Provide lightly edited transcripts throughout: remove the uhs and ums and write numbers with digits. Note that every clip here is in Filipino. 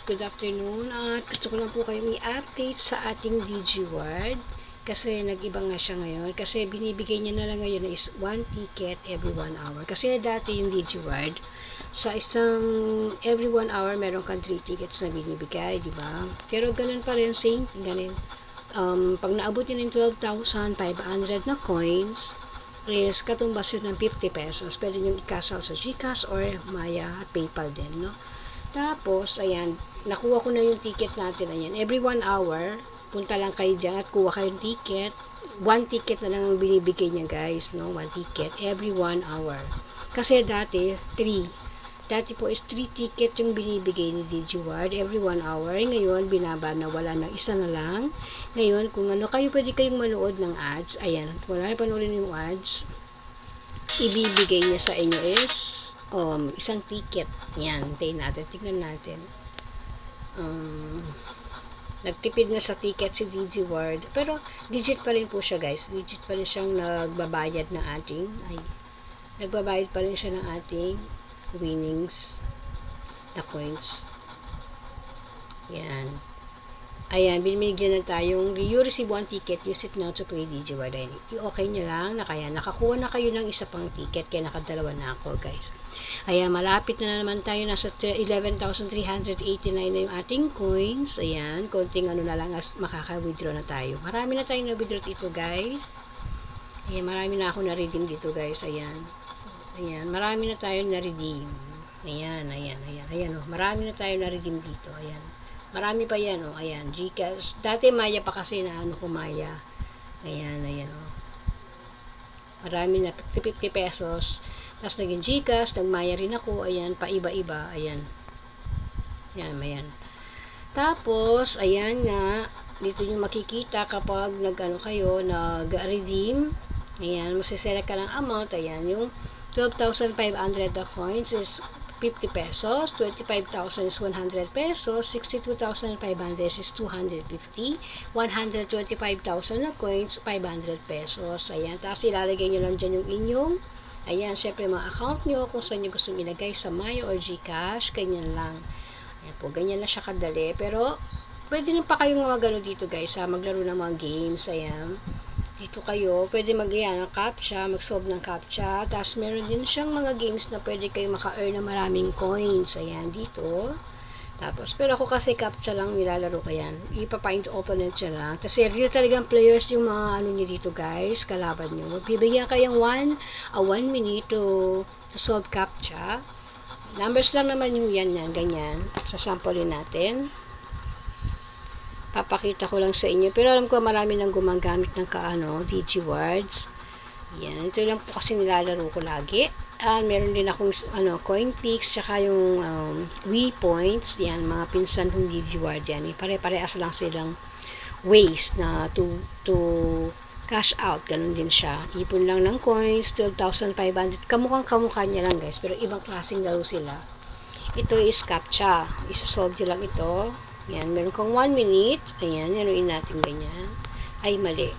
Good afternoon at gusto ko lang po kayong i-update sa ating DigiWard kasi nag-iba nga siya ngayon kasi binibigay niya na lang ngayon is 1 ticket every 1 hour kasi dati yung DigiWard sa isang every 1 hour meron kang 3 tickets na binibigay, di ba? Pero ganun pa rin, same ganun. Pag naabot yun ng 12,500 na coins is katumbas yun ng 50 pesos. Pwede nyo i-cash out sa GCash or Maya at PayPal din, no? Tapos, ayan, nakuha ko na yung ticket natin. Ayan, every 1 hour, punta lang kayo dyan at kuha kayong ticket. 1 ticket na lang ang binibigay niya, guys, no? 1 ticket every 1 hour. Kasi dati, 3. Dati po is 3 ticket yung binibigay ni DigiWard every 1 hour. Ngayon, binaba na, wala na, isa na lang. Ngayon, kung ano kayo, pwede kayong manood ng ads. Ayan, wala na panoorin yung ads. Ibibigay niya sa inyo is isang ticket. Yan, hintayin natin, tignan natin. Nagtipid na sa ticket si DigiWard, pero digit pa rin po siya, guys. Digit pa rin siyang nagbabayad ng ating nagbabayad pa rin siya ng ating winnings na coins. Yan. Ayan, binigyan na tayong you receive 1 ticket, use it now to play DigiWard. I-okay nyo lang na kaya nakakuha na kayo ng isa pang ticket, kaya nakadalawa na ako, guys. Ayan, malapit na naman tayo, nasa 11,389 na yung ating coins. Ayan, konting ano na lang as makaka-withdraw na tayo. Marami na tayong na-withdraw dito, guys. Ayan, marami na ako na-redeem dito, guys. Ayan. Ayan, marami na tayong na-redeem. Ayan, ayan, ayan. Ayan, oh, marami na tayong na-redeem dito. Ayan. Marami pa yan, oh. Ayan, GCash. Dati Maya pa kasi na ano ko Maya. Ayan, ayan, oh. Marami na 50 pesos. Tapos naging GCash, nag-Maya rin ako. Ayan, paiba-iba. Ayan. Ayan, ayan. Tapos, ayan nga, dito nyo makikita kapag nag-ano kayo, nag-redeem. Ayan, masiselect ka ng amount. Ayan, yung 12,500 na coins is 50 pesos, 25,000 is 100 pesos, 62,500 is 250, 125,000 na coins, 500 pesos. Ayan, tapos ilalagay nyo lang dyan yung inyong, ayan, syempre mga account nyo, kung saan nyo gusto ilagay sa Maya or GCash, ganyan lang. Ayan po, ganyan lang siya kadali. Pero, pwede na pa kayong magano dito, guys, maglaro ng mga games. Ayan, dito kayo, pwede ng captcha, mag-solve ng captcha. Tapos, meron din siyang mga games na pwede kayo maka-earn ng maraming coins. Ayan, dito. Tapos, pero ako kasi captcha lang nilalaro ko yan. Ipapind opponent siya lang. Tapos, real talagang players yung mga ano niyo dito, guys, kalaban nyo. Magbibigyan kayong 1 minute to solve captcha. Numbers lang naman yung yan, ganyan. Sasampulin natin. Papakita ko lang sa inyo. Pero alam ko marami nang gumagamit ng DigiWards. Yan. Ito lang po kasi nilalaro ko lagi. Meron din akong CoinPix, tsaka yung Wii Points. Yan, mga pinsan kong DigiWard yan. Pare-parehas lang silang ways na to cash out. Ganun din siya. Ipon lang ng coins, 12,500. Kamukhang-kamukha niya lang, guys. Pero ibang klaseng laro sila. Ito is captcha. Isa-solve nyo lang ito. Yan, meron kang 1 minute. Ayan, yanuin natin ganyan. Ay, mali.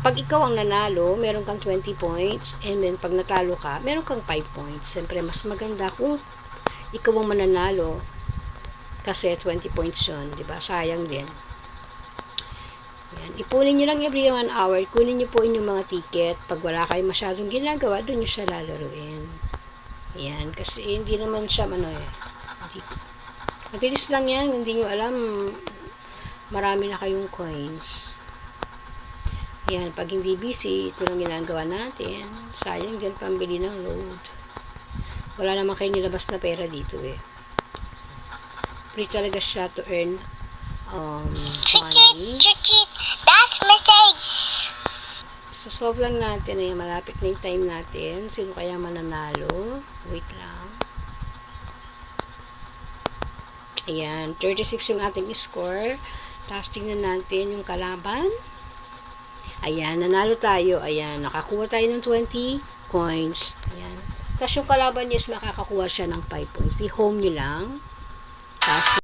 Pag ikaw ang nanalo, meron kang 20 points. And then, pag natalo ka, meron kang 5 points. Siyempre, mas maganda kung ikaw ang mananalo. Kasi 20 points yun. Diba? Sayang din. Ayan. Ipunin nyo lang every 1 hour. Kunin nyo po inyong mga ticket. Pag wala kayong masyadong ginagawa, doon nyo siya lalaruin. Ayan. Kasi hindi naman siya, mabilis lang yan, hindi nyo alam, marami na kayong coins. Yan, pag hindi busy, ito lang ginagawa natin. Sayang dyan pambili ng load. Wala naman kayo nilabas na pera dito eh. Free talaga siya to earn money. That's message. So, solve lang natin eh, malapit na yung time natin. Sino kaya mananalo? Wait lang. Ayan, 36 yung ating score. Tapos tingnan natin yung kalaban. Ayan, nanalo tayo. Ayan, nakakuha tayo ng 20 coins. Ayan. Tapos yung kalaban niya is makakakuha siya ng 5 points. I-home nyo lang. Tapos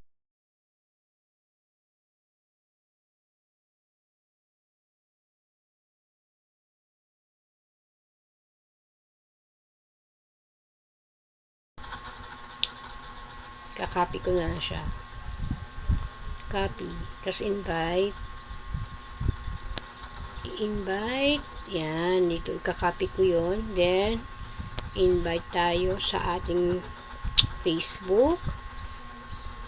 Kakopy ko na lang siya. Copy. Tapos invite. I-invite. Yan. Dito, kakopy ko yun. Then, invite tayo sa ating Facebook.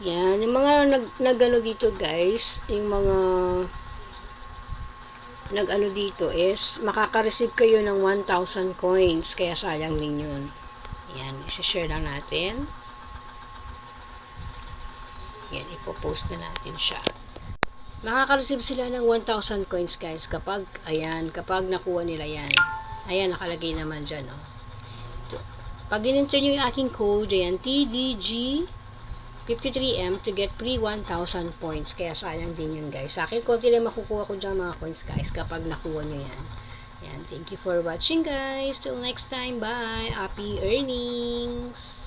Yan. Yung mga nag-ano dito, guys, yung mga nag-ano dito is, makaka-receive kayo ng 1,000 coins. Kaya sayang din yun. Yan. I-share lang natin. Yan, ipopost na natin siya. Makaka-receive sila ng 1,000 coins, guys, kapag, ayan, kapag nakuha nila yan. Ayan, nakalagay naman dyan, oh. Pag in-enter nyo yung aking code, ayan, TDG53M to get free 1,000 points. Kaya sayang din yun, guys. Sa akin, konti lang makukuha ko dyan mga coins, guys, kapag nakuha nyo yan. Ayan, thank you for watching, guys. Till next time, bye. Happy earnings!